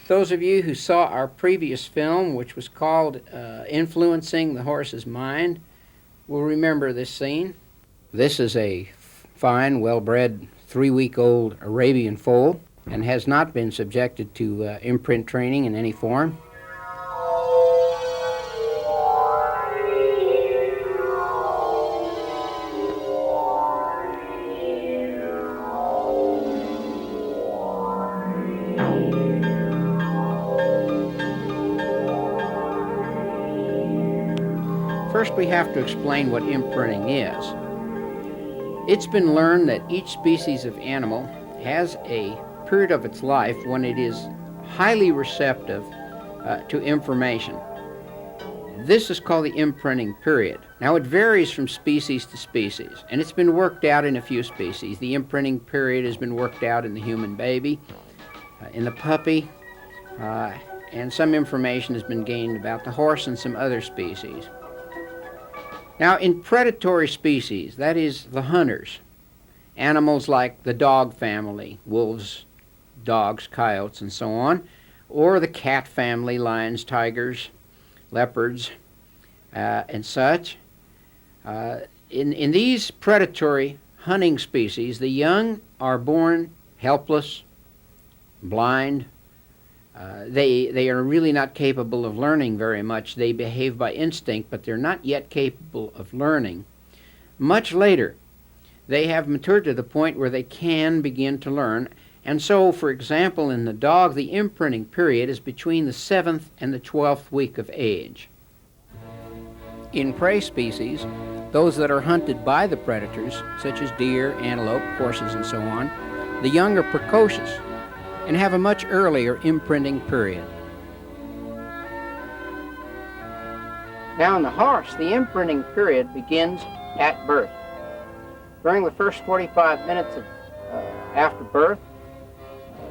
Those of you who saw our previous film, which was called Influencing the Horse's Mind, will remember this scene. This is a fine, well-bred, 3-week-old Arabian foal and has not been subjected to imprint training in any form. First, we have to explain what imprinting is. It's been learned that each species of animal has a period of its life when it is highly receptive to information. This is called the imprinting period. Now, it varies from species to species, and it's been worked out in a few species. The imprinting period has been worked out in the human baby, in the puppy, and some information has been gained about the horse and some other species. Now, in predatory species, that is the hunters, animals like the dog family, wolves, dogs, coyotes, and so on, or the cat family, lions, tigers, leopards, and such. In these predatory hunting species, the young are born helpless, blind. They are really not capable of learning very much. They behave by instinct, but they're not yet capable of learning. Much later, they have matured to the point where they can begin to learn. And so, for example, in the dog, the imprinting period is between the 7th and the 12th week of age. In prey species, those that are hunted by the predators, such as deer, antelope, horses, and so on, the young are precocious and have a much earlier imprinting period. Now in the horse, the imprinting period begins at birth. During the first 45 minutes after birth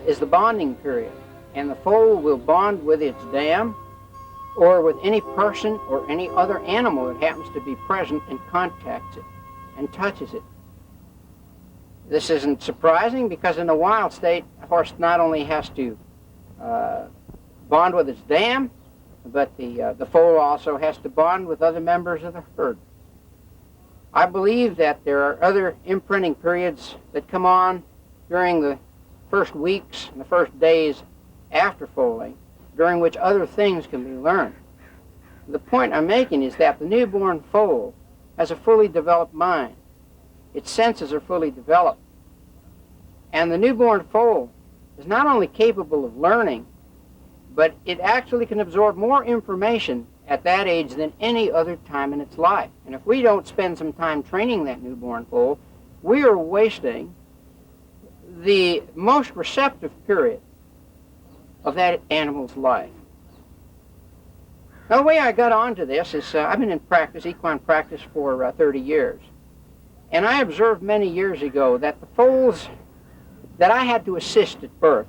is the bonding period, and the foal will bond with its dam or with any person or any other animal that happens to be present and contacts it and touches it. This isn't surprising because in the wild state, a horse not only has to bond with its dam, but the foal also has to bond with other members of the herd. I believe that there are other imprinting periods that come on during the first weeks and the first days after foaling, during which other things can be learned. The point I'm making is that the newborn foal has a fully developed mind. Its senses are fully developed. And the newborn foal is not only capable of learning, but it actually can absorb more information at that age than any other time in its life. And if we don't spend some time training that newborn foal, we are wasting the most receptive period of that animal's life. Now, the way I got onto this is I've been in practice, equine practice, for 30 years. And I observed many years ago that the foals that I had to assist at birth,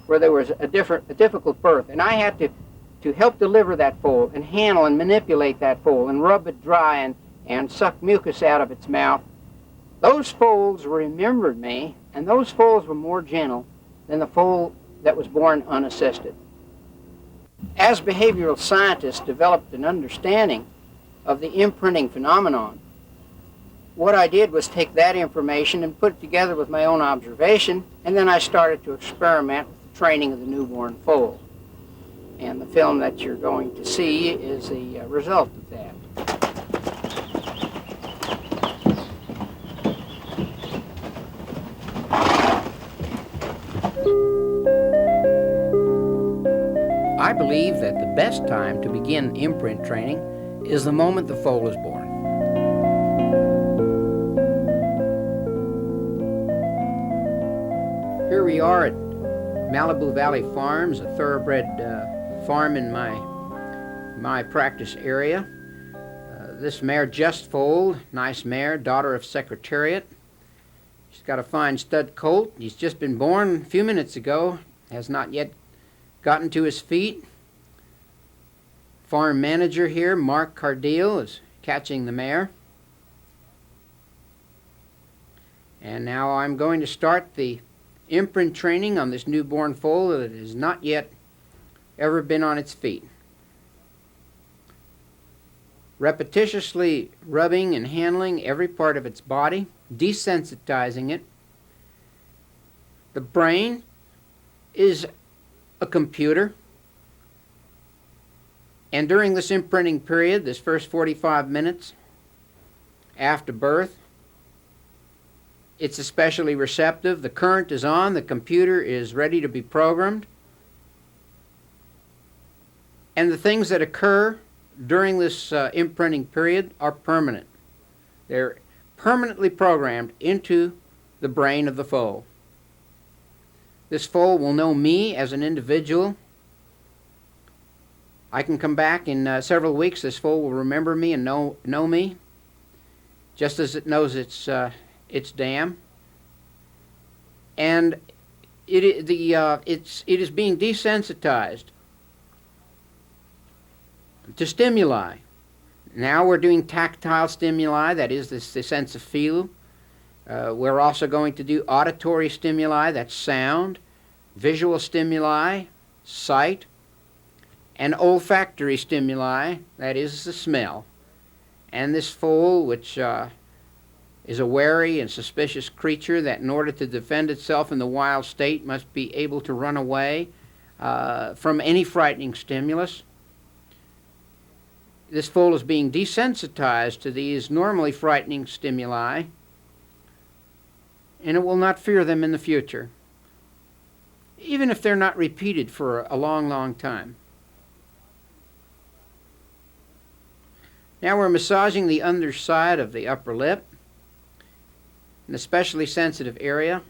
where there was a difficult birth, and I had to help deliver that foal and handle and manipulate that foal and rub it dry and suck mucus out of its mouth, those foals remembered me, and those foals were more gentle than the foal that was born unassisted. As behavioral scientists developed an understanding of the imprinting phenomenon, what I did was take that information and put it together with my own observation, and then I started to experiment with the training of the newborn foal. And the film that you're going to see is the result of that. I believe that the best time to begin imprint training is the moment the foal is born. Here we are at Malibu Valley Farms, a thoroughbred farm in my practice area. This mare just foaled, nice mare, daughter of Secretariat. She's got a fine stud colt. He's just been born a few minutes ago, has not yet gotten to his feet. Farm manager here, Mark Cardeal, is catching the mare. And now I'm going to start the imprint training on this newborn foal that is not yet ever been on its feet. Repetitiously rubbing and handling every part of its body, desensitizing it. The brain is a computer, and during this imprinting period, this first 45 minutes after birth, it's especially receptive. The current is on, the computer is ready to be programmed, and the things that occur during this imprinting period are permanent. They're permanently programmed into the brain of the foal. This foal will know me as an individual. I can come back in several weeks. This foal will remember me and know me, just as it knows its dam. And it is being desensitized to stimuli. Now we're doing tactile stimuli, that is the sense of feel. We're also going to do auditory stimuli, that's sound, visual stimuli, sight, and olfactory stimuli, that is the smell. And this foal, which is a wary and suspicious creature that in order to defend itself in the wild state must be able to run away from any frightening stimulus. This foal is being desensitized to these normally frightening stimuli, and it will not fear them in the future, even if they're not repeated for a long, long time. Now we're massaging the underside of the upper lip, an especially sensitive area,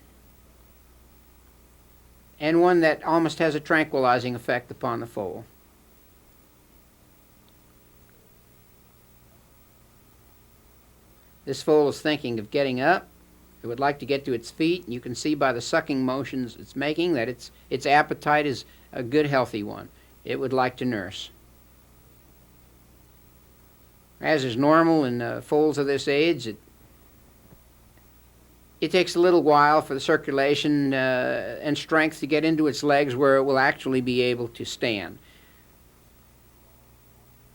and one that almost has a tranquilizing effect upon the foal. This foal is thinking of getting up. It would like to get to its feet. You can see by the sucking motions it's making that its appetite is a good, healthy one. It would like to nurse. As is normal in foals of this age, it takes a little while for the circulation and strength to get into its legs where it will actually be able to stand.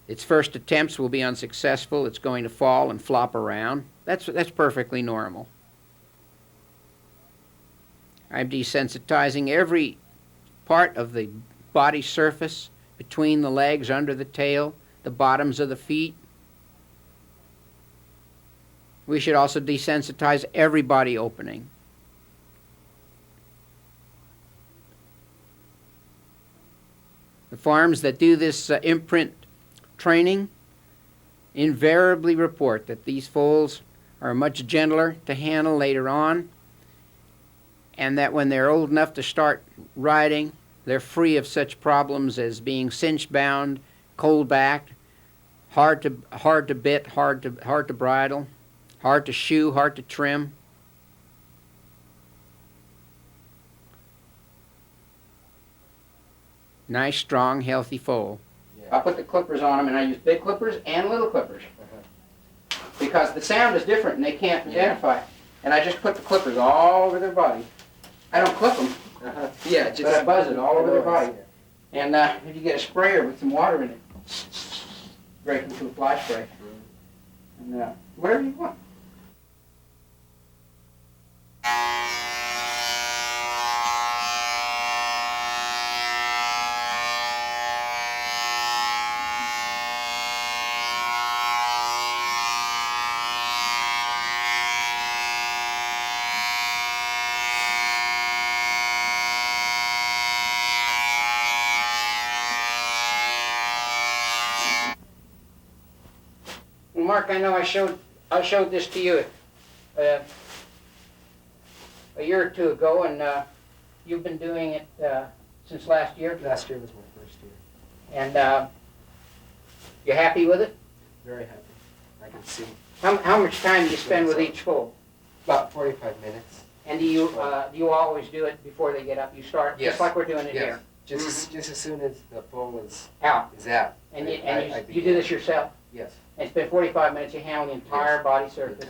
Its first attempts will be unsuccessful. It's going to fall and flop around. That's perfectly normal. I'm desensitizing every part of the body surface between the legs, under the tail, the bottoms of the feet. We should also desensitize every body opening. The farms that do this imprint training invariably report that these foals are much gentler to handle later on, and that when they're old enough to start riding, they're free of such problems as being cinch-bound, cold-backed, hard to bit, hard to bridle, hard to shoe, hard to trim. Nice, strong, healthy foal. I put the clippers on them, and I use big clippers and little clippers because the sound is different and they can't identify. And I just put the clippers all over their body. I don't clip them, but I buzz it all over their body. And if you get a sprayer with some water in it, break into a fly spray. And whatever you want. Well, Mark, I know I showed this to you a year or two ago, and you've been doing it since last year. Last year was my first year. And you're happy with it? Very happy. I can see. How much time do you spend with each foal? About 45 minutes. And do you always do it before they get up? You start just like we're doing it here. Just as soon as the foal is out. And you do this yourself? Yes. And spend 45 minutes, you handle the entire body surface,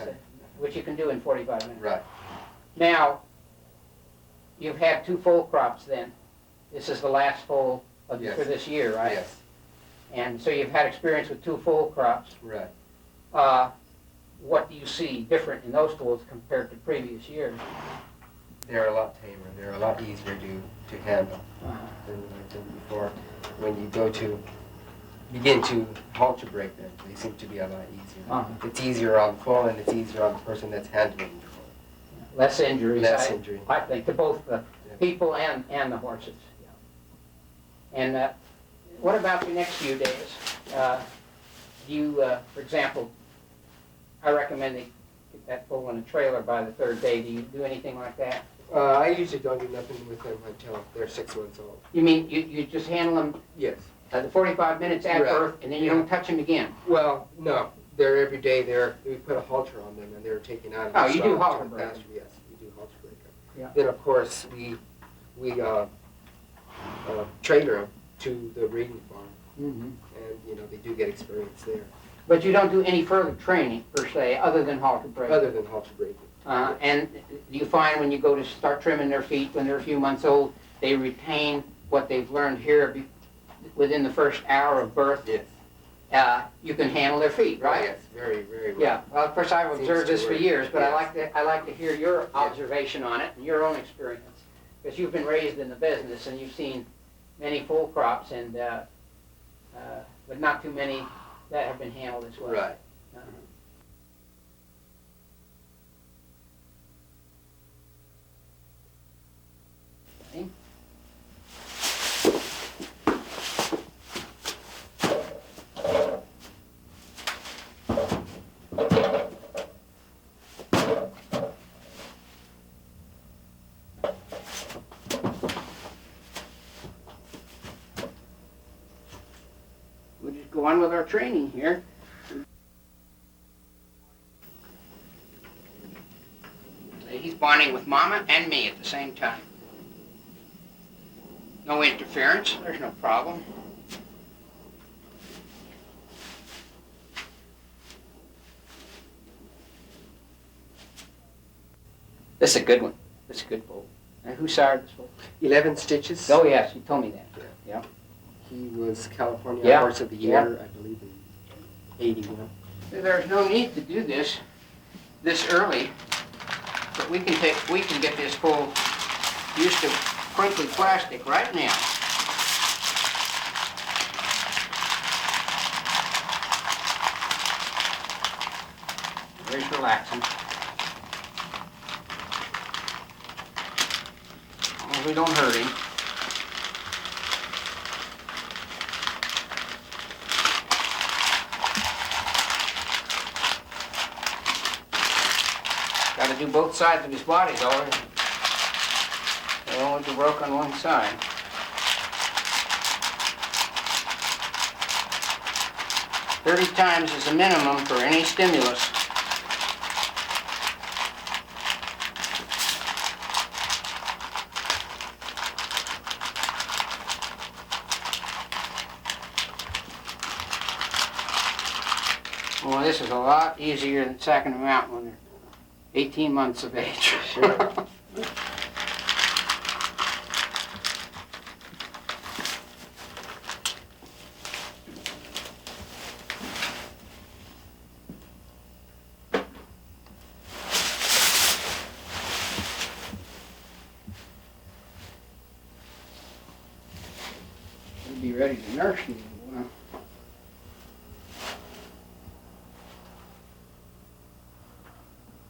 which you can do in 45 minutes. Right. Now, you've had 2 foal crops then. This is the last foal Yes. for this year, right? Yes, And so you've had experience with 2 foal crops. right. What do you see different in those foals compared to previous years? They're a lot tamer. They're a lot easier to handle than before. When you begin to halter break them, they seem to be a lot easier. It's easier on the foal and it's easier on the person that's handling the foal. Less injuries, Less injury. I think, to both the people and the horses. Yeah. And what about the next few days? Do you, for example, I recommend they get that foal in a trailer by the 3rd day. Do you do anything like that? I usually don't do nothing with them until they're 6 months old. You mean you just handle them Yes. the 45 minutes at Right. birth, and then you don't touch them again? Well, no. They're every day. We put a halter on them, and they're taken out of the Oh, you do stall halter to the break. pasture. Yes, we do halter break them. Yeah. Then, of course, we trailer them to the breeding farm, and they do get experience there, But you don't do any further training, per se, other than halter break? other than halter breaking. And do you find when you go to start trimming their feet when they're a few months old, they retain what they've learned here within the first hour of birth? Yes. You can handle their feet, right? Yes, very, very well. Yeah. Well, of course, I've Seems observed to this for work. years, but Yes. I like to hear your observation on it and your own experience, because you've been raised in the business and you've seen many full crops, and but not too many that have been handled as well. Right. Okay. We'll just go on with our training here. He's bonding with Mama and me at the same time. No interference, there's no problem. This is a good one. This is a good foal. And who sired this foal? 11 stitches. Oh yes, you told me that. Yeah. He was California Yeah. Horse of the Year, I believe, in '81. There's no need to do this early, but we can get this foal used to crinkly plastic right now. Very relaxing. As long as we don't hurt him. Got to do both sides of his body, though. They only do work on one side. "30 times is a minimum for any stimulus. Well, this is a lot easier than sacking them out when they're 18 months of age. Sure. We'll be ready to nurse you.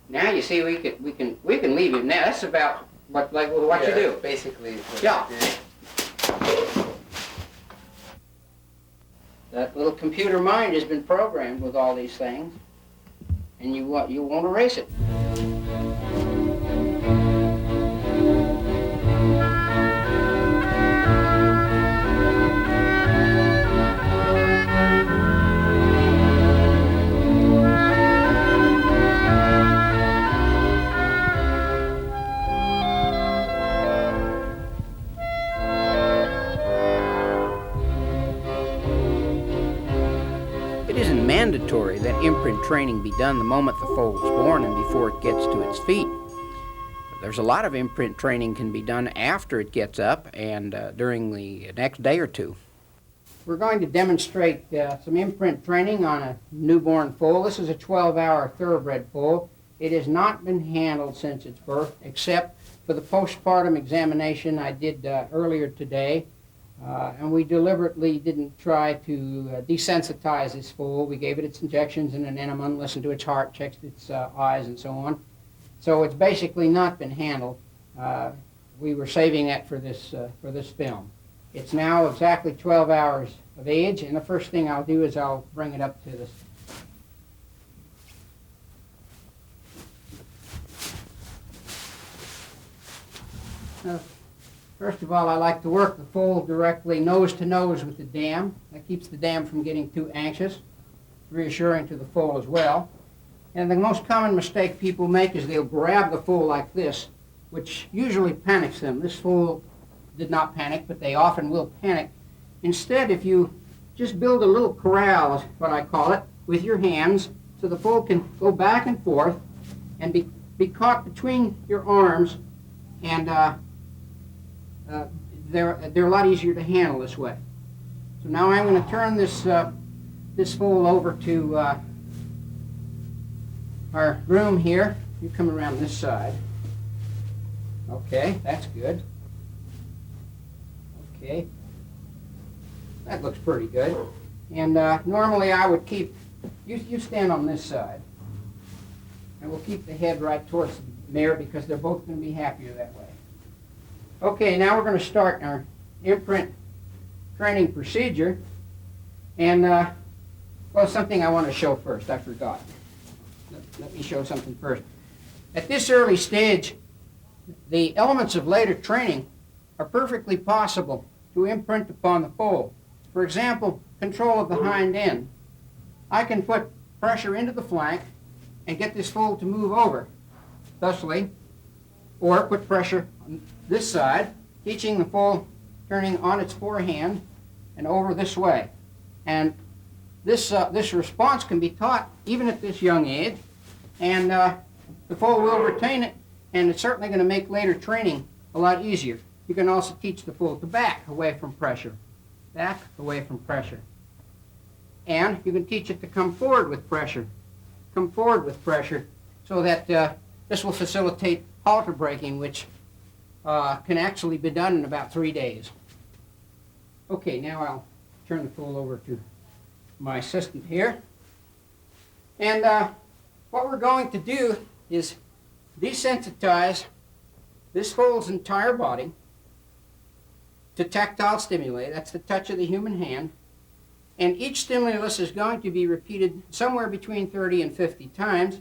Now you see we can leave him now. That's about what you do. Basically. What Yeah. I did. That little computer mind has been programmed with all these things, and you won't erase it. It isn't mandatory that imprint training be done the moment the foal is born and before it gets to its feet. There's a lot of imprint training can be done after it gets up and during the next day or two. We're going to demonstrate some imprint training on a newborn foal. This is a 12-hour thoroughbred foal. It has not been handled since its birth, except for the postpartum examination I did earlier today. And we deliberately didn't try to desensitize this foal. We gave it its injections and an enema, listened to its heart, checked its eyes, and so on. So it's basically not been handled. We were saving that for this film. It's now exactly 12 hours of age, and the first thing I'll do is I'll bring it up to this. First of all, I like to work the foal directly nose to nose with the dam. That keeps the dam from getting too anxious. It's reassuring to the foal as well. And the most common mistake people make is they'll grab the foal like this, which usually panics them. This foal did not panic, but they often will panic. Instead, if you just build a little corral, is what I call it, with your hands, so the foal can go back and forth and be caught between your arms, and they're a lot easier to handle this way. So now I'm going to turn this foal over to our groom here. You come around this side. Okay, that's good. Okay, that looks pretty good. And normally I would keep, you stand on this side, and we'll keep the head right towards the mare because they're both going to be happier that way. Okay, now we're going to start our imprint training procedure. And, well, something I want to show first. I forgot. Let me show something first. At this early stage, the elements of later training are perfectly possible to imprint upon the foal. For example, control of the hind end. I can put pressure into the flank and get this foal to move over, thusly, or put pressure on this side, teaching the foal turning on its forehand and over this way. And this response can be taught even at this young age, and the foal will retain it, and it's certainly going to make later training a lot easier. You can also teach the foal to back away from pressure. Back away from pressure. And you can teach it to come forward with pressure. Come forward with pressure, so that this will facilitate halter braking, which can actually be done in about 3 days. Okay, now I'll turn the foal over to my assistant here. And what we're going to do is desensitize this foal's entire body to tactile stimuli. That's the touch of the human hand. And each stimulus is going to be repeated somewhere between 30 and 50 times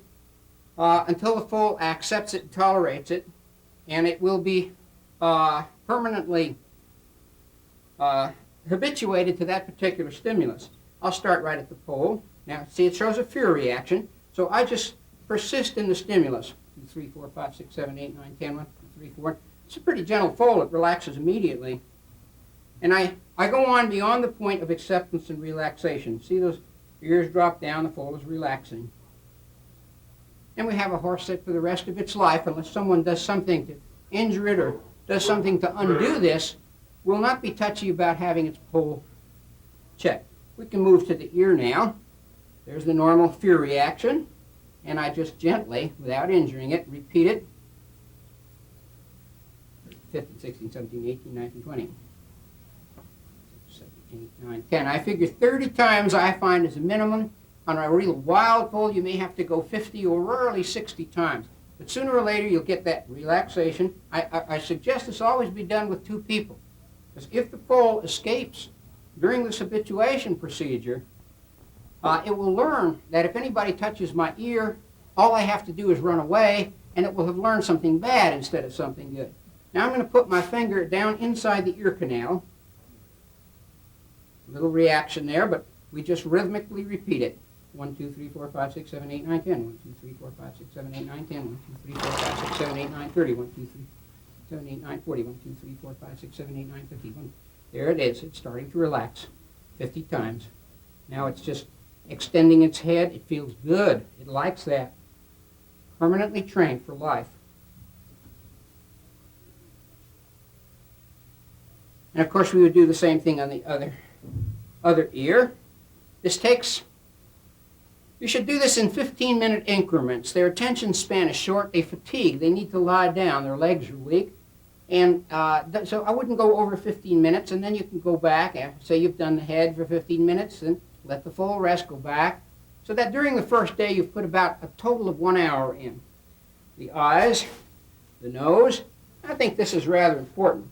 until the foal accepts it and tolerates it. And it will be permanently habituated to that particular stimulus. I'll start right at the pole. Now, see, it shows a fear reaction. So I just persist in the stimulus. 2, 3, 4, 5, 6, 7, 8, 9, 10, 1, 2, 3, 4. It's a pretty gentle foal. It relaxes immediately. And I go on beyond the point of acceptance and relaxation. See those ears drop down, the foal is relaxing. And we have a horse that for the rest of its life, unless someone does something to injure it or does something to undo this, will not be touchy about having its pole checked. We can move to the ear now. There's the normal fear reaction. And I just gently, without injuring it, repeat it. 15, 16, 17, 18, 19, 20. 7, 8, 9, 10. I figure 30 times I find is a minimum. On a real wild foal, you may have to go 50 or rarely 60 times. But sooner or later, you'll get that relaxation. I suggest this always be done with 2 people. Because if the foal escapes during this habituation procedure, it will learn that if anybody touches my ear, all I have to do is run away, and it will have learned something bad instead of something good. Now I'm going to put my finger down inside the ear canal. A little reaction there, but we just rhythmically repeat it. 1, 2, 3, 4, 5, 6, 7, 8, 9, 10. 1, 2, 3, 4, 5, 6, 7, 8, 9, 10. 1, 2, 3, 4, 5, 6, 7, 8, 9, 30. 1, 2, 3, 7, 8, 9, 40. 1, 2, 3, 4, 5, 6, 7, 8, 9, 50. There it is. It's starting to relax 50 times. Now it's just extending its head. It feels good. It likes that. Permanently trained for life. And of course we would do the same thing on the other ear. This takes, you should do this in 15-minute increments. Their attention span is short, they fatigue, they need to lie down, their legs are weak. And so I wouldn't go over 15 minutes, and then you can go back, and say you've done the head for 15 minutes, and let the full rest go back. So that during the first day you've put about a total of 1 hour in. The eyes, the nose, I think this is rather important.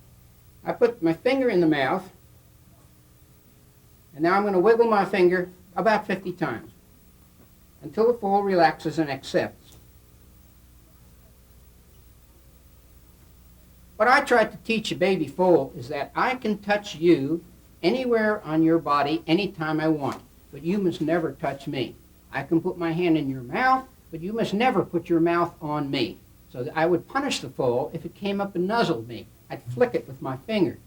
I put my finger in the mouth, and now I'm going to wiggle my finger about 50 times until the foal relaxes and accepts. What I try to teach a baby foal is that I can touch you anywhere on your body anytime I want, but you must never touch me. I can put my hand in your mouth, but you must never put your mouth on me. So that I would punish the foal if it came up and nuzzled me. I'd flick it with my finger.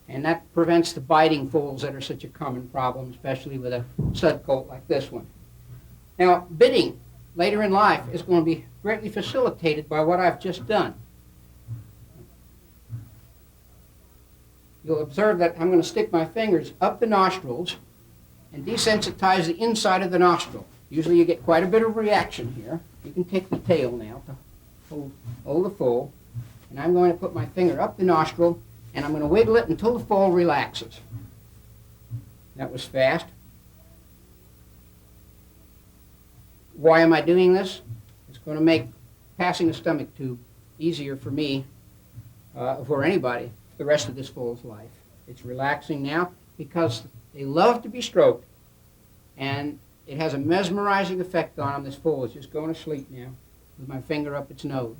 And that prevents the biting foals that are such a common problem, especially with a stud colt like this one. Now, bitting later in life is going to be greatly facilitated by what I've just done. You'll observe that I'm going to stick my fingers up the nostrils and desensitize the inside of the nostril. Usually you get quite a bit of reaction here. You can take the tail now to hold the foal. And I'm going to put my finger up the nostril, and I'm going to wiggle it until the foal relaxes. That was fast. Why am I doing this? It's going to make passing a stomach tube easier for me, for anybody, for the rest of this foal's life. It's relaxing now because they love to be stroked, and it has a mesmerizing effect on them. This foal is just going to sleep now with my finger up its nose.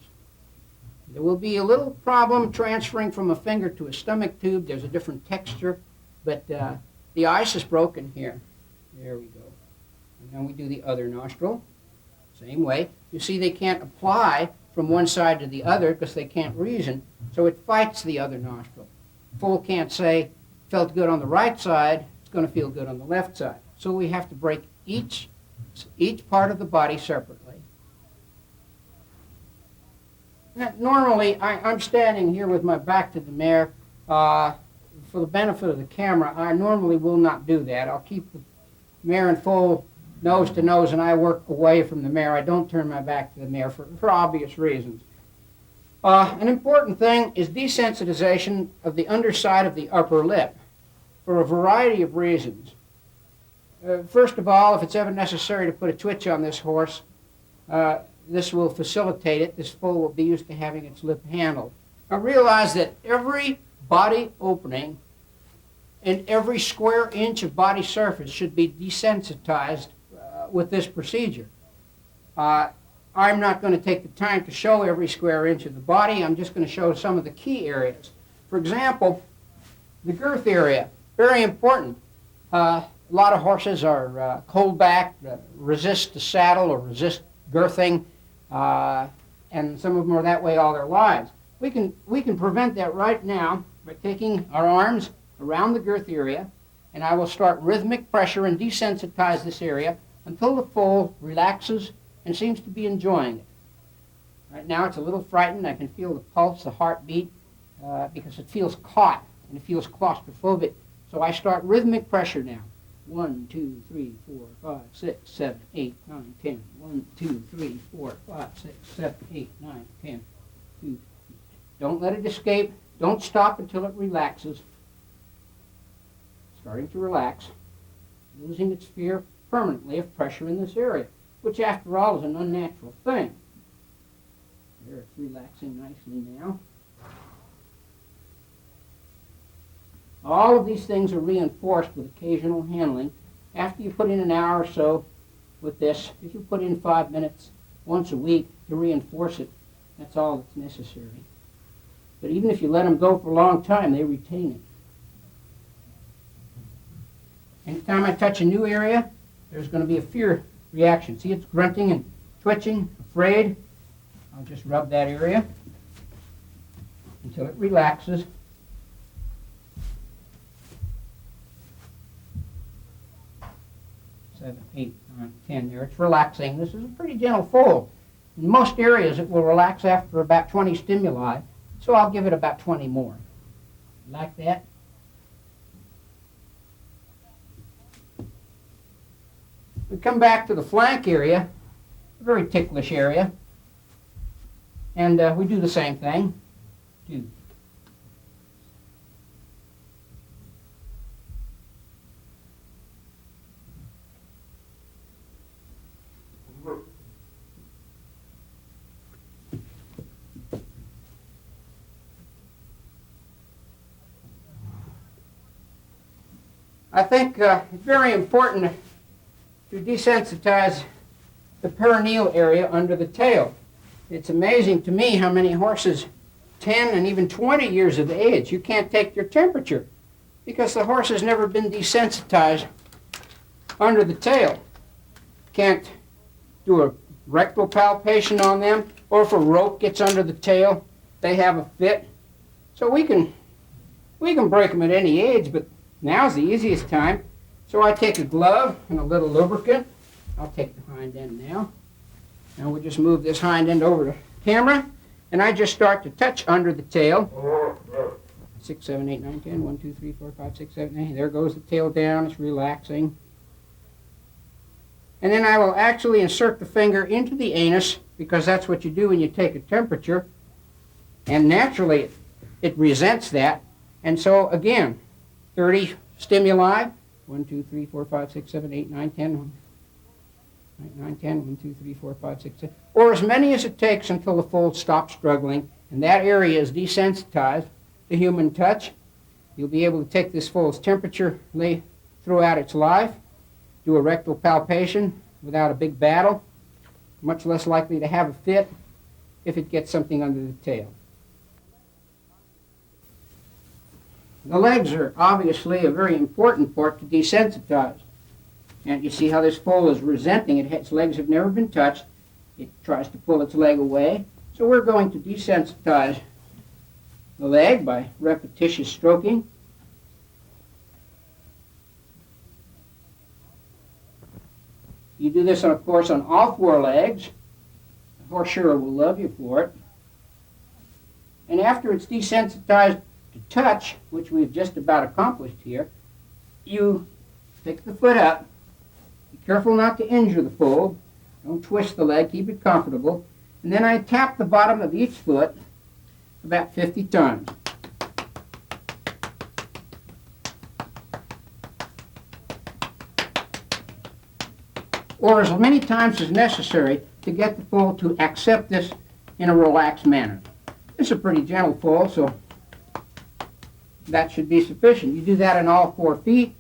There will be a little problem transferring from a finger to a stomach tube. There's a different texture, but the ice is broken here. There we go. And then we do the other nostril. Same way. You see they can't apply from one side to the other because they can't reason, so it fights the other nostril. Foal can't say, felt good on the right side, it's going to feel good on the left side. So we have to break each part of the body separately. Now, normally, I'm standing here with my back to the mare. For the benefit of the camera, I normally will not do that. I'll keep the mare and foal nose to nose, and I work away from the mare. I don't turn my back to the mare for obvious reasons. An important thing is desensitization of the underside of the upper lip for a variety of reasons. First of all, if it's ever necessary to put a twitch on this horse, this will facilitate it. This foal will be used to having its lip handled. Now realize that every body opening and every square inch of body surface should be desensitized with this procedure. I'm not going to take the time to show every square inch of the body. I'm just going to show some of the key areas. For example, the girth area, very important. A lot of horses are cold back, resist the saddle or resist girthing, and some of them are that way all their lives. We can prevent that right now by taking our arms around the girth area, and I will start rhythmic pressure and desensitize this area until the foal relaxes and seems to be enjoying it. Right now it's a little frightened. I can feel the pulse, the heartbeat, because it feels caught and it feels claustrophobic. So I start rhythmic pressure now. 1, 2, 3, 4, 5, 6, 7, 8, 9, 10. 1, 2, 3, 4, 5, 6, 7, 8, 9, 10. 2. Don't let it escape. Don't stop until it relaxes. Starting to relax. Losing its fear permanently of pressure in this area, which after all is an unnatural thing. There, it's relaxing nicely now. All of these things are reinforced with occasional handling. After you put in an hour or so with this, if you put in 5 minutes once a week to reinforce it, that's all that's necessary. But even if you let them go for a long time, they retain it. Anytime I touch a new area, there's going to be a fear reaction. See, it's grunting and twitching, afraid. I'll just rub that area until it relaxes. 7, 8, 9, 10 there. It's relaxing. This is a pretty gentle foal. In most areas, it will relax after about 20 stimuli, so I'll give it about 20 more. Like that. We come back to the flank area, a very ticklish area, and we do the same thing. I think it's very important to desensitize the perineal area under the tail. It's amazing to me how many horses, 10 and even 20 years of age, you can't take their temperature because the horse has never been desensitized under the tail. Can't do a rectal palpation on them, or if a rope gets under the tail, they have a fit. So we can break them at any age, but now's the easiest time. So I take a glove and a little lubricant. I'll take the hind end now. And we'll just move this hind end over to camera. And I just start to touch under the tail. 6, 7, 8, 9, 10. 1, 2, 3, 4, 5, 6, 7, 8. There goes the tail down. It's relaxing. And then I will actually insert the finger into the anus, because that's what you do when you take a temperature. And naturally, it resents that. And so, again, 30 stimuli. 1, 2, 3, 4, 5, 6, 7, 8, 9, 10. 9, 10, 1, 2, 3, 4, 5, 6, 7. Or as many as it takes until the foal stops struggling and that area is desensitized to human touch. You'll be able to take this foal's temperature throughout its life, do a rectal palpation without a big battle, much less likely to have a fit if it gets something under the tail. The legs are obviously a very important part to desensitize. And you see how this foal is resenting it. Its legs have never been touched. It tries to pull its leg away. So we're going to desensitize the leg by repetitious stroking. You do this, of course, on all 4 legs. The horse sure will love you for it. And after it's desensitized to touch, which we've just about accomplished here, you pick the foot up. Be careful not to injure the foal. Don't twist the leg. Keep it comfortable. And then I tap the bottom of each foot about 50 times. Or as many times as necessary to get the foal to accept this in a relaxed manner. It's a pretty gentle foal, so that should be sufficient. You do that on all 4 feet,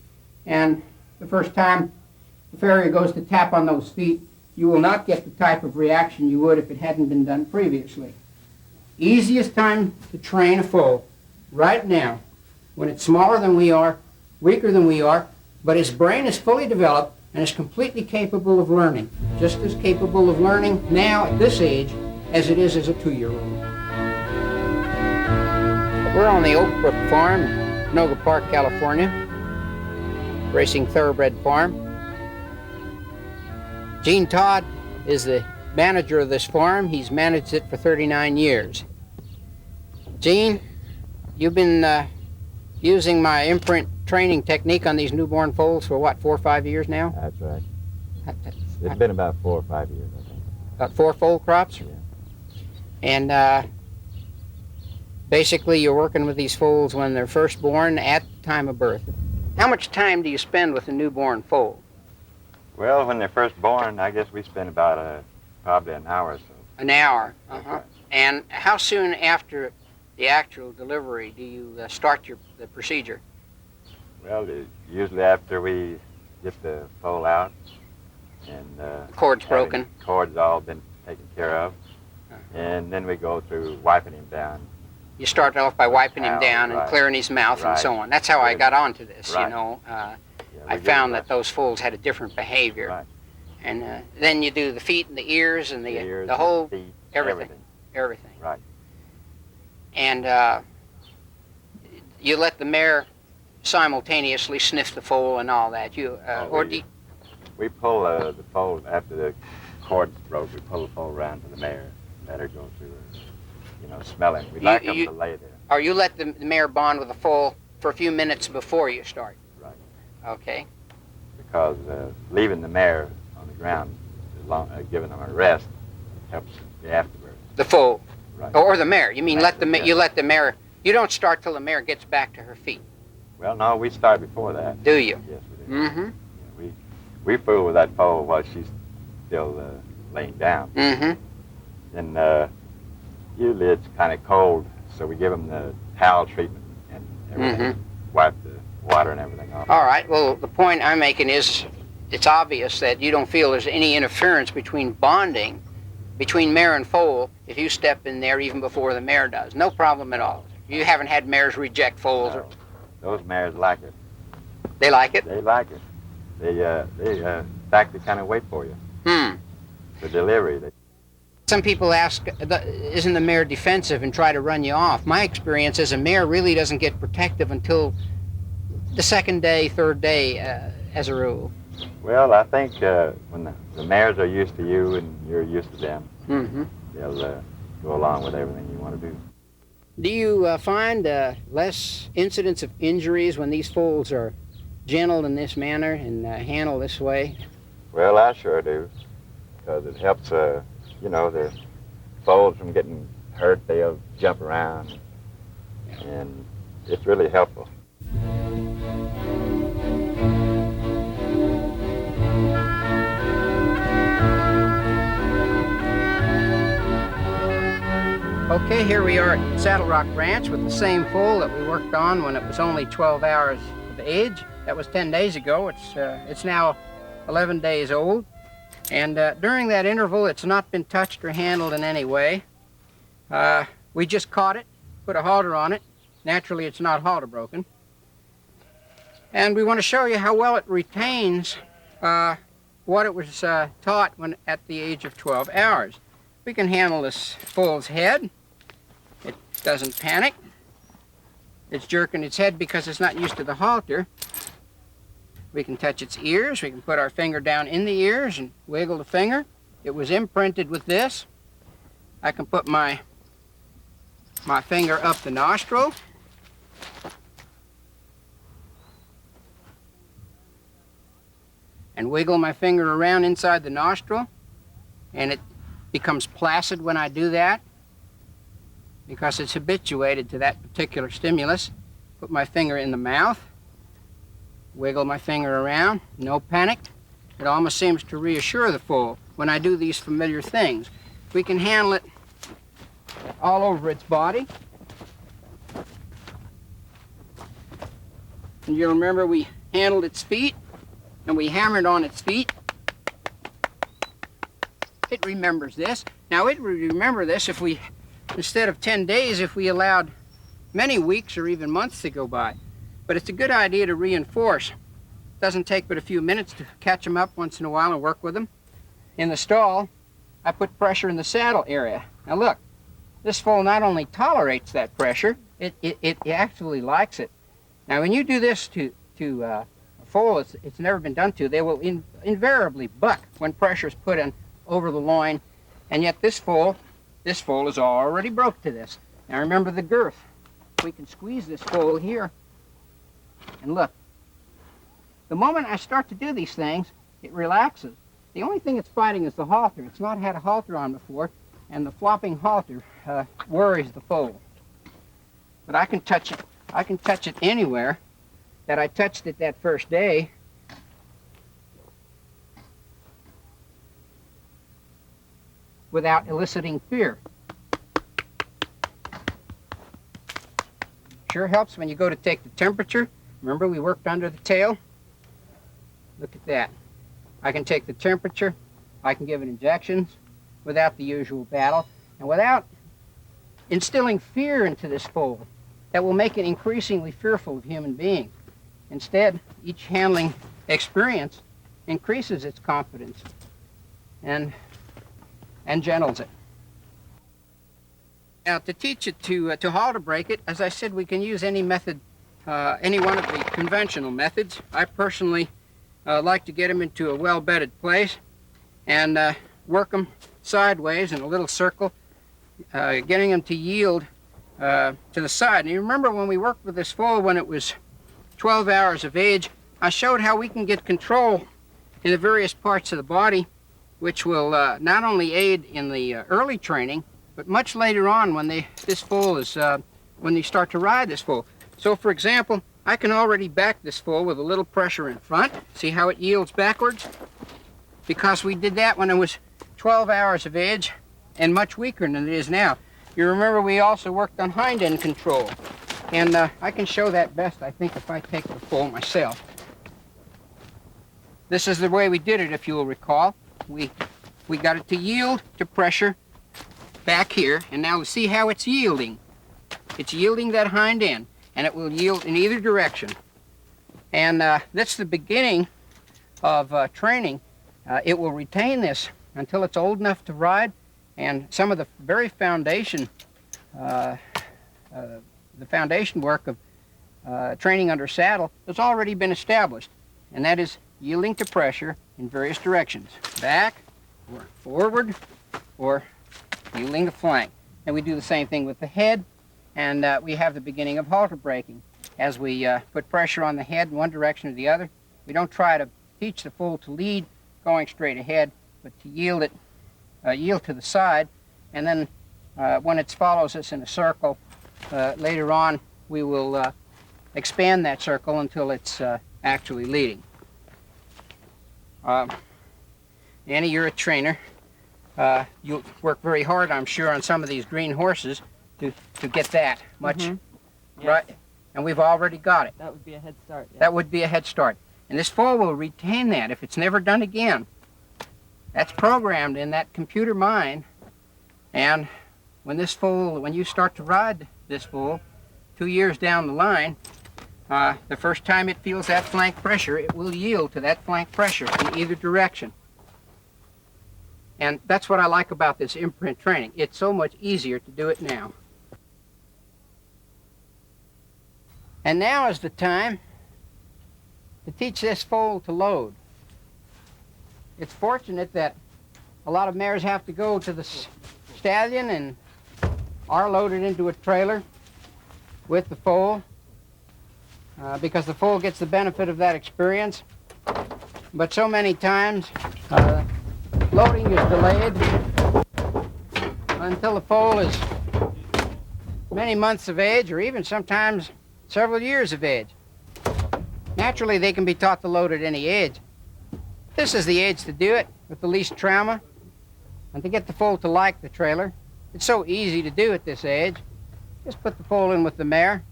and the first time the farrier goes to tap on those feet, you will not get the type of reaction you would if it hadn't been done previously. Easiest time to train a foal, right now, when it's smaller than we are, weaker than we are, but his brain is fully developed and is completely capable of learning, just as capable of learning now at this age as it is as a 2-year-old. We're on the Oak Brook Farm, Noga Park, California, racing thoroughbred farm. Gene Todd is the manager of this farm. He's managed it for 39 years. Gene, you've been using my imprint training technique on these newborn foals for what, 4 or 5 years now? That's right. It's been about 4 or 5 years, I think. About 4 foal crops? Yeah. And basically you're working with these foals when they're first born at the time of birth. How much time do you spend with a newborn foal? Well, when they're first born, I guess we spend about probably an hour or so. An hour? That's right. And how soon after the actual delivery do you start the procedure? Well, usually after we get the foal out and The cord's broken. Cord's all been taken care of, and then we go through wiping him down. You start off by wiping him down and Right. clearing his mouth and Right. so on. That's how I got onto this, Right. you know. Yeah, I we get found it that those foals had a different behavior. Right. And then you do the feet and the ears and The ears, the whole, feet, everything. Right. And you let the mare simultaneously sniff the foal and all that. We pull the foal after the cord's broke. We pull the foal around to the mare, let her go through, smelling. We like them to lay there. Or you let the mare bond with the foal for a few minutes before you start? Right. Okay. Because leaving the mare on the ground, giving them a rest, helps the afterbirth. The foal? Right. Or the mare? You mean Mare, you let the mare, you don't start till the mare gets back to her feet? Well, no, we start before that. Do you? Yes, we do. Mm-hmm. Yeah, we fool with that foal while she's still laying down. Mm-hmm. And usually it's kind of cold, so we give them the towel treatment and everything, wipe the water and everything off. All right. Well, the point I'm making is it's obvious that you don't feel there's any interference between bonding between mare and foal if you step in there even before the mare does. No problem at all. You haven't had mares reject foals? No, those mares like it. They like it? They like it. In fact, they kind of wait for you. For delivery. Some people ask, isn't the mare defensive and try to run you off? My experience is a mare really doesn't get protective until the second day, third day, as a rule. Well, I think when the mares are used to you and you're used to them, they'll go along with everything you want to do. Do you find less incidents of injuries when these foals are gentled in this manner and handled this way? Well, I sure do, because it helps, the foals from getting hurt. They'll jump around, and it's really helpful. Okay, here we are at Saddle Rock Ranch with the same foal that we worked on when it was only 12 hours of age. That was 10 days ago. It's now 11 days old. And during that interval, it's not been touched or handled in any way. We just caught it, put a halter on it. Naturally, it's not halter broken. And we want to show you how well it retains what it was taught when at the age of 12 hours. We can handle this foal's head. It doesn't panic. It's jerking its head because it's not used to the halter. We can touch its ears. We can put our finger down in the ears and wiggle the finger. It was imprinted with this. I can put my finger up the nostril. And wiggle my finger around inside the nostril. And it becomes placid when I do that because it's habituated to that particular stimulus. Put my finger in the mouth. Wiggle my finger around, no panic. It almost seems to reassure the foal when I do these familiar things. We can handle it all over its body. And you'll remember we handled its feet and we hammered on its feet. It remembers this. Now it would remember this if we, instead of 10 days, if we allowed many weeks or even months to go by. But it's a good idea to reinforce. It doesn't take but a few minutes to catch them up once in a while and work with them. In the stall, I put pressure in the saddle area. Now look, this foal not only tolerates that pressure, it actually likes it. Now when you do this to a foal it's never been done to, they will invariably buck when pressure is put in over the loin, and yet this foal is already broke to this. Now remember the girth. We can squeeze this foal here. And look, the moment I start to do these things, it relaxes. The only thing it's fighting is the halter. It's not had a halter on before, and the flopping halter worries the foal. But I can touch it. I can touch it anywhere that I touched it that first day. Without eliciting fear. Sure helps when you go to take the temperature. Remember we worked under the tail? Look at that. I can take the temperature. I can give it injections without the usual battle and without instilling fear into this foal that will make it increasingly fearful of human beings. Instead, each handling experience increases its confidence and gentles it. Now, to teach it to halter break it, as I said, we can use any method, any one of the conventional methods. I personally like to get them into a well-bedded place and work them sideways in a little circle, getting them to yield to the side. And you remember when we worked with this foal when it was 12 hours of age, I showed how we can get control in the various parts of the body, which will not only aid in the early training, but much later on when this foal is, when you start to ride this foal. So for example, I can already back this foal with a little pressure in front. See how it yields backwards? Because we did that when it was 12 hours of age and much weaker than it is now. You remember we also worked on hind end control. And I can show that best, I think, if I take the foal myself. This is the way we did it, if you will recall. We got it to yield to pressure back here, and now see how it's yielding. It's yielding that hind end, and it will yield in either direction. And that's the beginning of training. It will retain this until it's old enough to ride, and some of the very foundation work of training under saddle has already been established, and that is yielding to pressure in various directions, back, or forward, or yielding to flank. And we do the same thing with the head, and we have the beginning of halter braking. As we put pressure on the head in one direction or the other, we don't try to teach the foal to lead going straight ahead, but to yield to the side, and then when it follows us in a circle, later on we will expand that circle until it's actually leading. Annie, you're a trainer. You'll work very hard, I'm sure, on some of these green horses to get that much, right? And we've already got it. That would be a head start. Yeah. That would be a head start. And this foal will retain that if it's never done again. That's programmed in that computer mind. And when you start to ride this foal 2 years down the line, the first time it feels that flank pressure, it will yield to that flank pressure in either direction. And that's what I like about this imprint training. It's so much easier to do it now. And now is the time to teach this foal to load. It's fortunate that a lot of mares have to go to the stallion and are loaded into a trailer with the foal because the foal gets the benefit of that experience. But so many times loading is delayed until the foal is many months of age, or even sometimes several years of age. Naturally, they can be taught to load at any age. This is the age to do it with the least trauma and to get the foal to like the trailer. It's so easy to do at this age. Just put the foal in with the mare,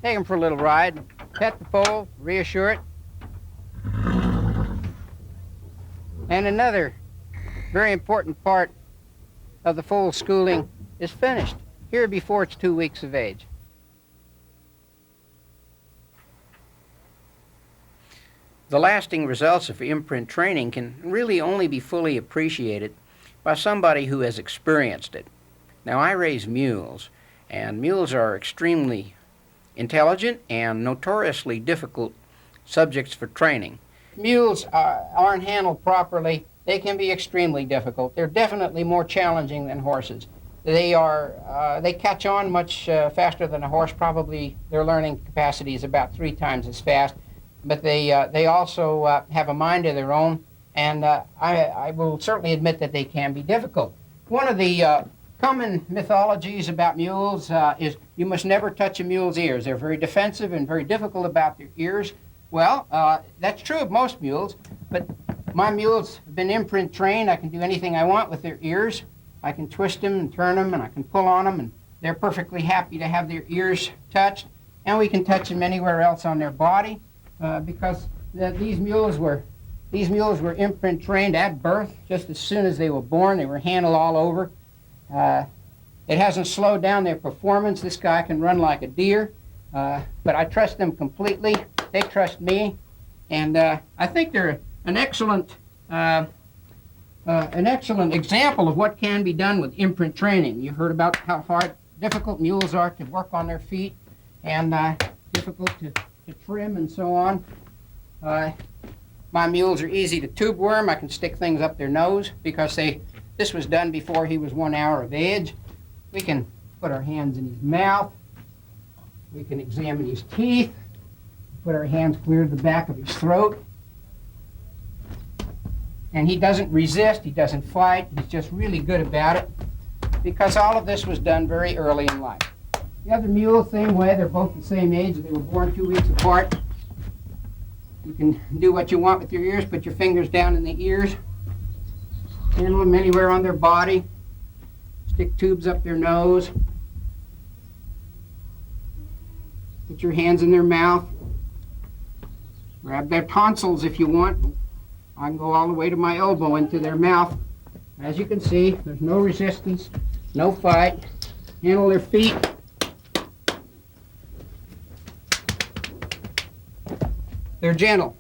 take him for a little ride, pet the foal, reassure it. And another very important part of the foal schooling is finished here before it's 2 weeks of age. The lasting results of imprint training can really only be fully appreciated by somebody who has experienced it. Now, I raise mules, and mules are extremely intelligent and notoriously difficult subjects for training. Mules aren't handled properly. They can be extremely difficult. They're definitely more challenging than horses. They catch on much faster than a horse. Probably their learning capacity is about 3 times as fast. But they also have a mind of their own, and I will certainly admit that they can be difficult. One of the common mythologies about mules is you must never touch a mule's ears. They're very defensive and very difficult about their ears. Well, that's true of most mules, but my mules have been imprint trained. I can do anything I want with their ears. I can twist them and turn them, and I can pull on them, and they're perfectly happy to have their ears touched. And we can touch them anywhere else on their body. Because these mules were imprint trained at birth. Just as soon as they were born, they were handled all over. It hasn't slowed down their performance. This guy can run like a deer, but I trust them completely. They trust me, and I think they're an excellent example of what can be done with imprint training. You heard about how difficult mules are to work on their feet, and difficult to trim and so on. My mules are easy to tube worm. I can stick things up their nose because this was done before he was 1 hour of age. We can put our hands in his mouth. We can examine his teeth, put our hands clear to the back of his throat. And he doesn't resist, he doesn't fight, he's just really good about it because all of this was done very early in life. The other mule, same way, they're both the same age, they were born 2 weeks apart. You can do what you want with your ears, put your fingers down in the ears, handle them anywhere on their body, stick tubes up their nose, put your hands in their mouth, grab their tonsils if you want. I can go all the way to my elbow into their mouth. As you can see, there's no resistance, no fight. Handle their feet. They're gentle,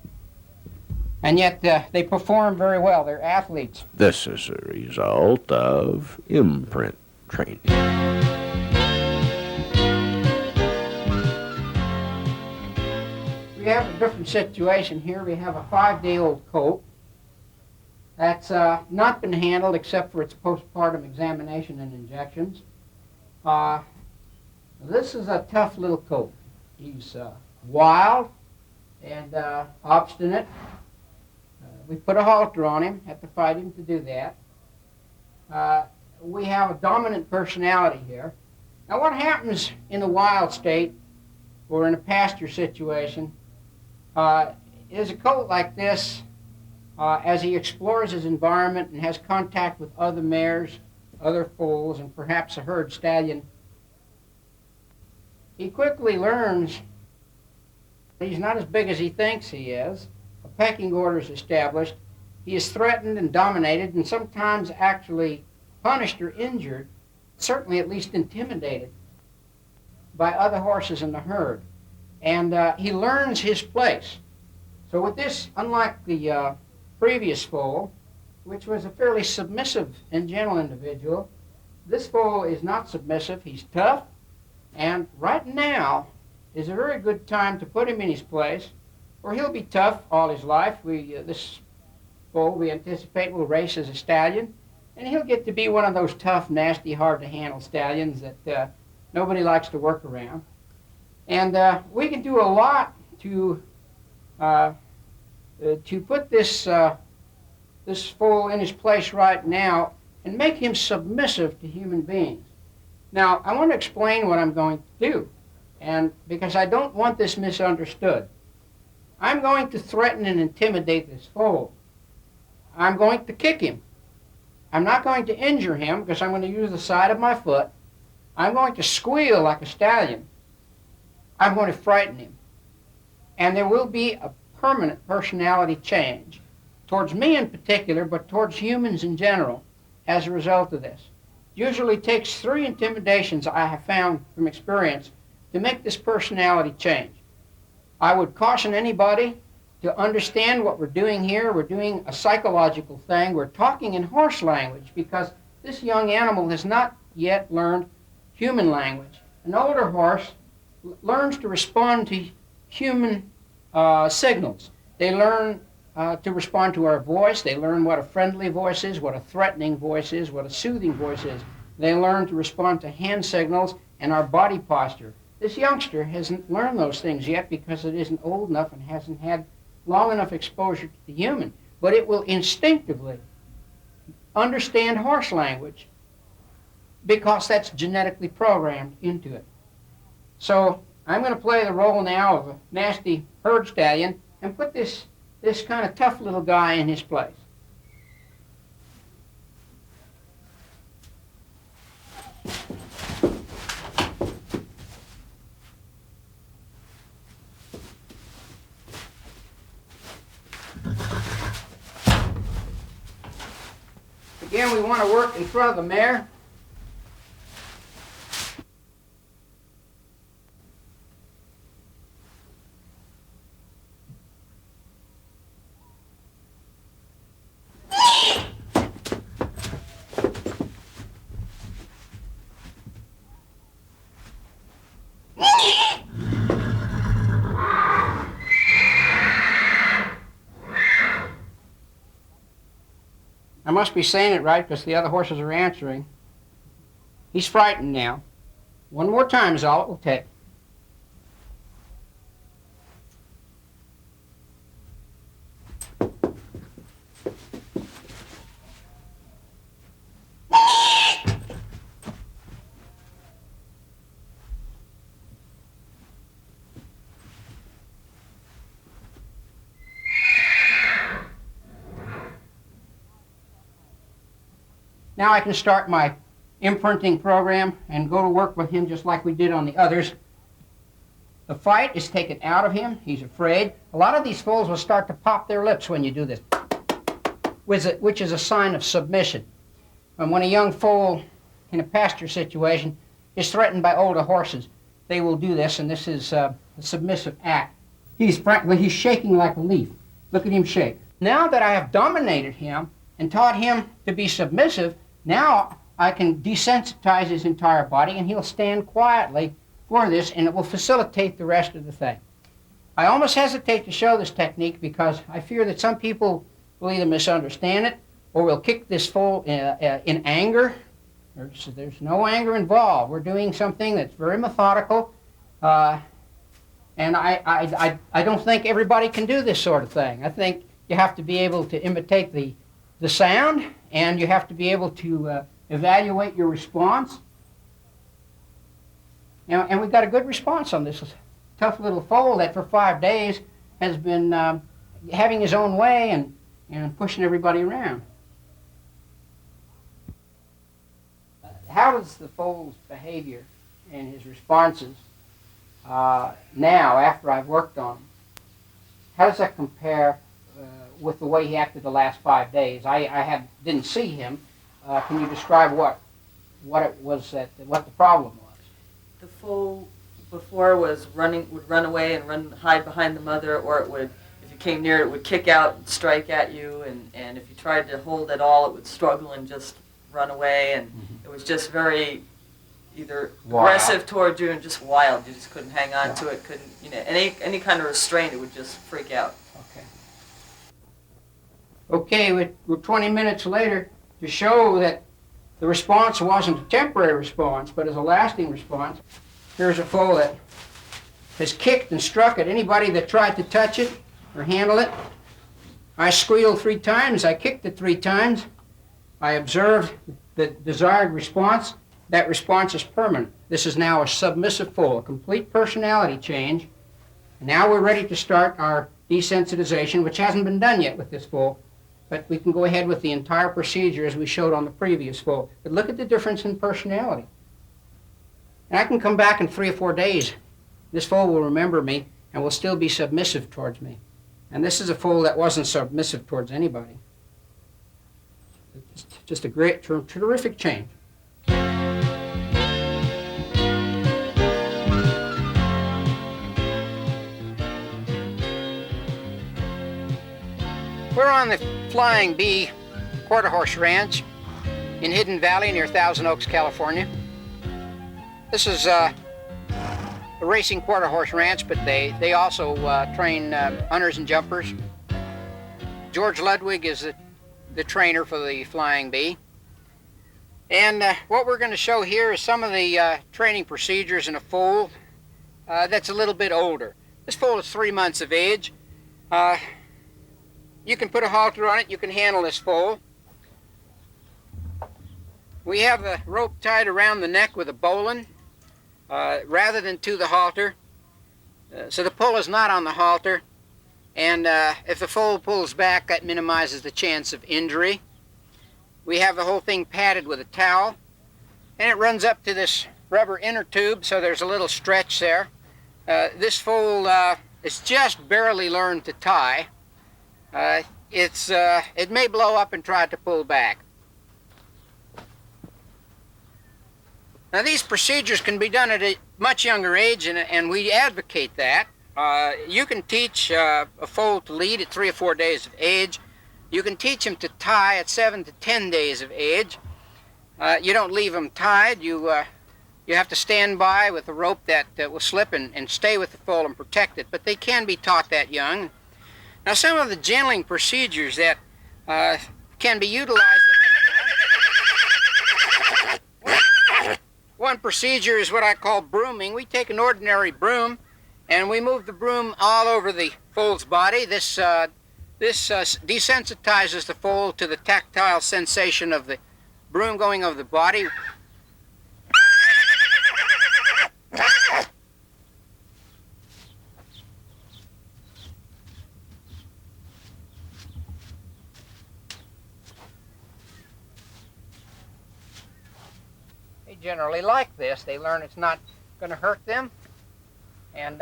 and yet they perform very well. They're athletes. This is a result of imprint training. We have a different situation here. We have a 5-day-old colt that's not been handled except for its postpartum examination and injections. This is a tough little colt. He's wild and obstinate. We put a halter on him, had to fight him to do that. We have a dominant personality here. Now what happens in a wild state or in a pasture situation is a colt like this, as he explores his environment and has contact with other mares, other foals, and perhaps a herd stallion, he quickly learns he's not as big as he thinks he is. A pecking order is established. He is threatened and dominated and sometimes actually punished or injured, certainly at least intimidated by other horses in the herd. And he learns his place. So with this, unlike the previous foal, which was a fairly submissive and gentle individual, this foal is not submissive. He's tough, and right now is a very good time to put him in his place, or he'll be tough all his life. This foal, we anticipate, will race as a stallion, and he'll get to be one of those tough, nasty, hard-to-handle stallions that nobody likes to work around. And we can do a lot to put this foal in his place right now and make him submissive to human beings. Now, I want to explain what I'm going to do, and because I don't want this misunderstood. I'm going to threaten and intimidate this foal. I'm going to kick him. I'm not going to injure him because I'm going to use the side of my foot. I'm going to squeal like a stallion. I'm going to frighten him. And there will be a permanent personality change towards me in particular, but towards humans in general as a result of this. It usually takes 3 intimidations I have found from experience to make this personality change. I would caution anybody to understand what we're doing here. We're doing a psychological thing. We're talking in horse language because this young animal has not yet learned human language. An older horse learns to respond to human signals. They learn to respond to our voice. They learn what a friendly voice is, what a threatening voice is, what a soothing voice is. They learn to respond to hand signals and our body posture. This youngster hasn't learned those things yet because it isn't old enough and hasn't had long enough exposure to the human. But it will instinctively understand horse language because that's genetically programmed into it. So I'm going to play the role now of a nasty herd stallion and put this kind of tough little guy in his place. Again, we want to work in front of the mare. I must be saying it right because the other horses are answering. He's frightened now. One more time is all it will take. Now I can start my imprinting program and go to work with him just like we did on the others. The fight is taken out of him. He's afraid. A lot of these foals will start to pop their lips when you do this, which is a sign of submission. And when a young foal in a pasture situation is threatened by older horses, they will do this, and this is a submissive act. He's shaking like a leaf. Look at him shake. Now that I have dominated him and taught him to be submissive, now I can desensitize his entire body, and he'll stand quietly for this, and it will facilitate the rest of the thing. I almost hesitate to show this technique because I fear that some people will either misunderstand it or will kick this foal in anger. There's no anger involved. We're doing something that's very methodical, and I don't think everybody can do this sort of thing. I think you have to be able to imitate the sound, and you have to be able to evaluate your response. And we've got a good response on this tough little foal that for 5 days has been having his own way and pushing everybody around. How does the foal's behavior and his responses now, after I've worked on him, how does that compare with the way he acted the last 5 days? I didn't see him. Can you describe what the problem was? The foal before would run away and hide behind the mother, or it would, if you came near it, would kick out and strike at you, and if you tried to hold at all, it would struggle and just run away, and it was just very either aggressive toward you and just wild. You just couldn't hang on to it, couldn't, any kind of restraint, it would just freak out. Okay, we're 20 minutes later to show that the response wasn't a temporary response, but is a lasting response. Here's a foal that has kicked and struck at anybody that tried to touch it or handle it. I squealed 3 times. I kicked it 3 times. I observed the desired response. That response is permanent. This is now a submissive foal, a complete personality change. And now we're ready to start our desensitization, which hasn't been done yet with this foal. But we can go ahead with the entire procedure as we showed on the previous foal. But look at the difference in personality. And I can come back in 3 or 4 days. This foal will remember me and will still be submissive towards me. And this is a foal that wasn't submissive towards anybody. It's just a great, terrific change. We're on the Flying Bee Quarter Horse Ranch in Hidden Valley near Thousand Oaks, California. This is a racing quarter horse ranch, but they also train hunters and jumpers. George Ludwig is the trainer for the Flying Bee. And what we're going to show here is some of the training procedures in a foal that's a little bit older. This foal is 3 months of age. You can put a halter on it. You can handle this foal. We have a rope tied around the neck with a bowline rather than to the halter. So the pull is not on the halter. And if the foal pulls back, that minimizes the chance of injury. We have the whole thing padded with a towel. And it runs up to this rubber inner tube, so there's a little stretch there. This foal is just barely learned to tie. It may blow up and try to pull back. Now these procedures can be done at a much younger age, and we advocate that. You can teach a foal to lead at 3 or 4 days of age. You can teach him to tie at 7 to 10 days of age. You don't leave him tied. You have to stand by with a rope that will slip and stay with the foal and protect it, but they can be taught that young. Now, some of the gentling procedures that can be utilized One procedure is what I call brooming. We take an ordinary broom and we move the broom all over the foal's body. This desensitizes the foal to the tactile sensation of the broom going over the body. They generally like this. They learn it's not going to hurt them. And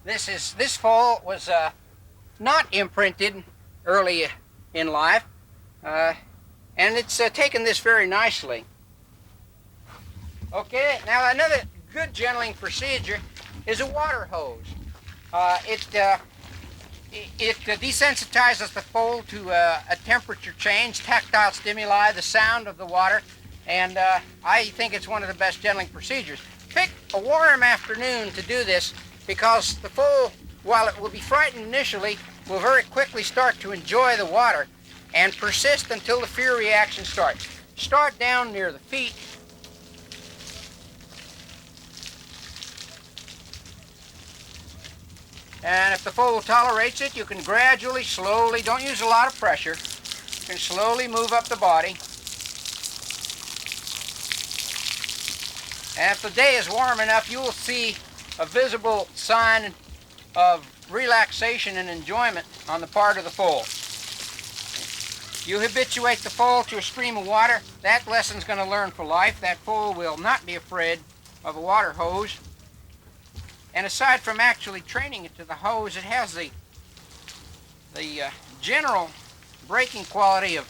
this foal was not imprinted early in life, and it's taken this very nicely. Okay, now another good gentling procedure is a water hose. It desensitizes the foal to a temperature change, tactile stimuli, the sound of the water, and I think it's one of the best gentling procedures. Pick a warm afternoon to do this because the foal, while it will be frightened initially, will very quickly start to enjoy the water and persist until the fear reaction starts. Start down near the feet. And if the foal tolerates it, you can gradually, slowly, don't use a lot of pressure, you can slowly move up the body. And if the day is warm enough, you will see a visible sign of relaxation and enjoyment on the part of the foal. You habituate the foal to a stream of water, that lesson's going to learn for life. That foal will not be afraid of a water hose. And aside from actually training it to the hose, it has the general braking quality of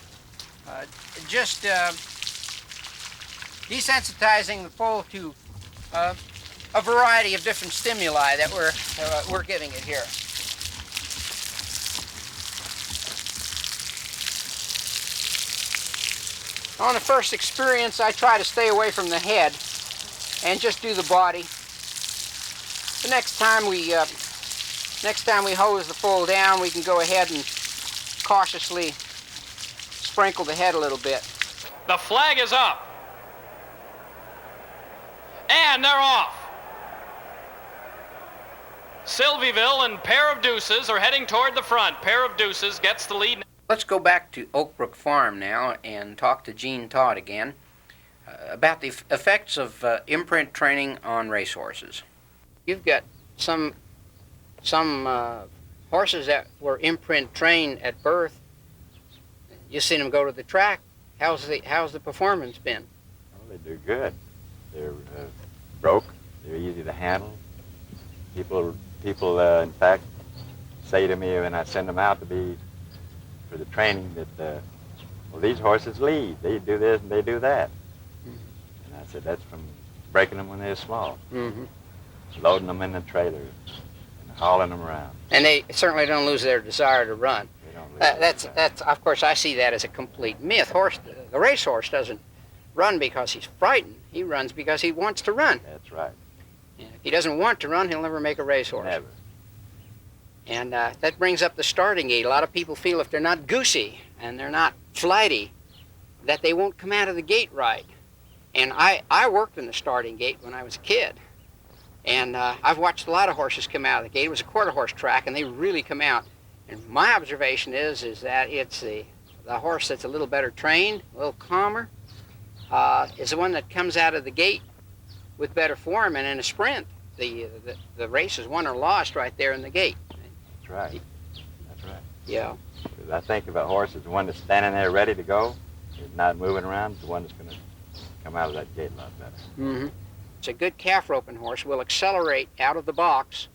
just desensitizing the foal to a variety of different stimuli that we're giving it here. On the first experience, I try to stay away from the head and just do the body. The next time we hose the foal down, we can go ahead and cautiously sprinkle the head a little bit. The flag is up. And they're off. Sylvieville and Pair of Deuces are heading toward the front. Pair of Deuces gets the lead. Let's go back to Oakbrook Farm now and talk to Gene Todd again about the effects of imprint training on racehorses. You've got some horses that were imprint trained at birth. You've seen them go to the track. How's the performance been? Well, they do good. They're broke. They're easy to handle. People, in fact, say to me when I send them out to be for the training that, well, these horses lead. They do this and they do that. Mm-hmm. And I said that's from breaking them when they're small. Mm-hmm. Loading them in the trailer and hauling them around. And they certainly don't lose their desire to run. They don't lose that's of course I see that as a complete myth. The racehorse doesn't run because he's frightened. He runs because he wants to run. That's right. And if he doesn't want to run, he'll never make a racehorse. Never. And that brings up the starting gate. A lot of people feel if they're not goosey and they're not flighty, that they won't come out of the gate right. And I worked in the starting gate when I was a kid. And I've watched a lot of horses come out of the gate. It was a quarter horse track, and they really come out. And my observation is that it's the horse that's a little better trained, a little calmer, is the one that comes out of the gate with better form. And in a sprint, the race is won or lost right there in the gate. That's right. That's right. Yeah. I think if a horse is the one that's standing there ready to go, is not moving around, it's the one that's going to come out of that gate a lot better. Mm-hmm. A good calf roping horse will accelerate out of the box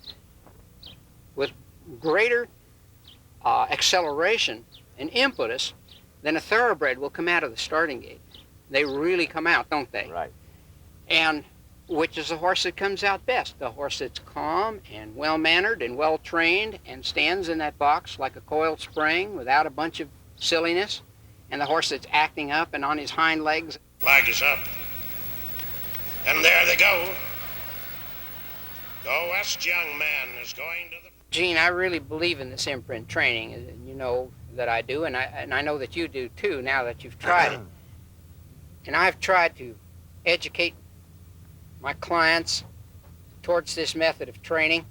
with greater acceleration and impetus than a thoroughbred will come out of the starting gate. They really come out, don't they? Right. And which is the horse that comes out best? The horse that's calm and well-mannered and well-trained and stands in that box like a coiled spring without a bunch of silliness, and the horse that's acting up and on his hind legs. Flag is up. And there they go. Go West young man is going to the... Gene, I really believe in this imprint training, and you know that I do, and I know that you do too now that you've tried it. and I've tried to educate my clients towards this method of training,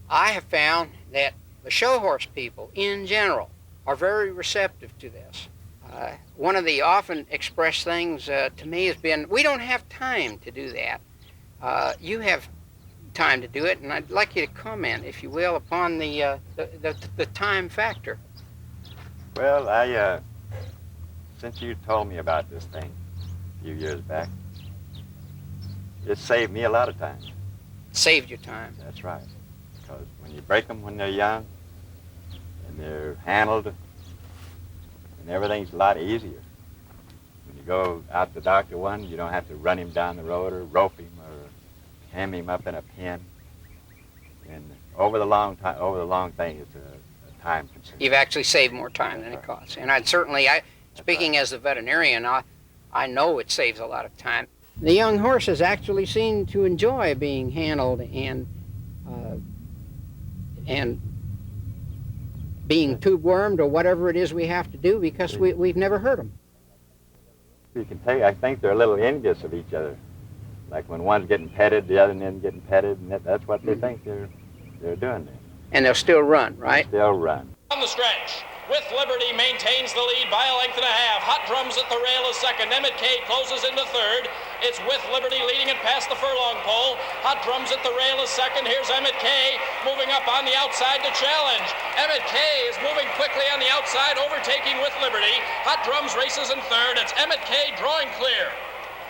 I have found that the show horse people in general are very receptive to this. One of the often expressed things to me has been, we don't have time to do that. You have time to do it, and I'd like you to comment, if you will, upon the time factor. Well, since you told me about this thing a few years back, it saved me a lot of time. Saved your time. That's right. Because when you break them when they're young, and they're handled, and everything's a lot easier. When you go out to the doctor one, you don't have to run him down the road or rope him or hem him up in a pen. And over the long thing, it's a time consuming. You've actually saved more time than it costs. And I'd certainly, speaking as a veterinarian, I know it saves a lot of time. The young horses actually seem to enjoy being handled and being tube-wormed or whatever it is we have to do, because we've never hurt them. You can tell, I think they're a little envious of each other. Like when one's getting petted, the other isn't getting petted, and that's what they think they're doing there. And they'll still run, right? They'll run. On the stretch, With Liberty maintains the lead by a length and a half. Hot Drums at the rail is second. Emmett K closes into third. It's With Liberty leading it past the furlong pole. Hot Drums at the rail is second. Here's Emmett K moving up on the outside to challenge. Emmett K is moving quickly on the outside, overtaking With Liberty. Hot Drums races in third. It's Emmett K drawing clear.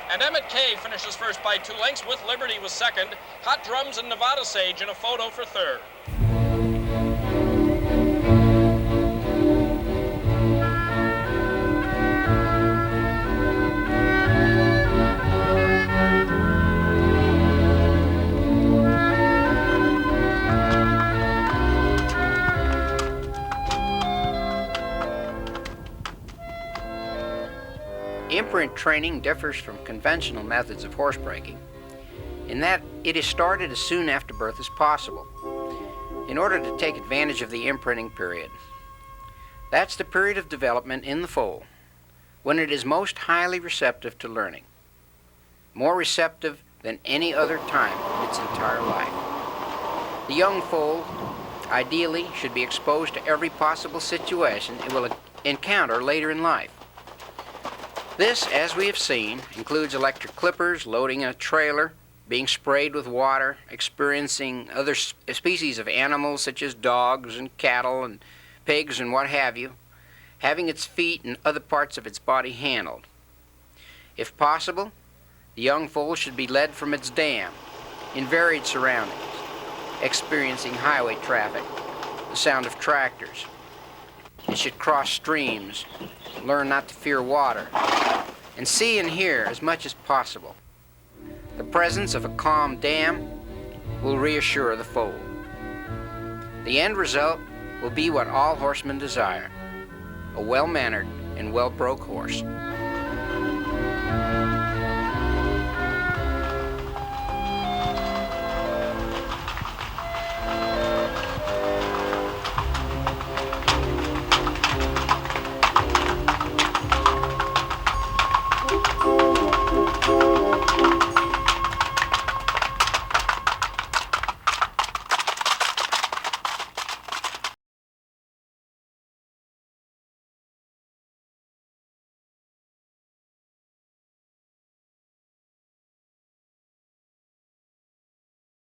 And Emmett K finishes first by 2 lengths. With Liberty was second. Hot Drums and Nevada Sage in a photo for third. Imprint training differs from conventional methods of horse breaking in that it is started as soon after birth as possible in order to take advantage of the imprinting period. That's the period of development in the foal when it is most highly receptive to learning, more receptive than any other time in its entire life. The young foal ideally should be exposed to every possible situation it will encounter later in life. This, as we have seen, includes electric clippers, loading a trailer, being sprayed with water, experiencing other species of animals such as dogs and cattle and pigs and what have you, having its feet and other parts of its body handled. If possible, the young foal should be led from its dam in varied surroundings, experiencing highway traffic, the sound of tractors. It should cross streams, learn not to fear water, and see and hear as much as possible. The presence of a calm dam will reassure the foal. The end result will be what all horsemen desire, a well-mannered and well-broke horse.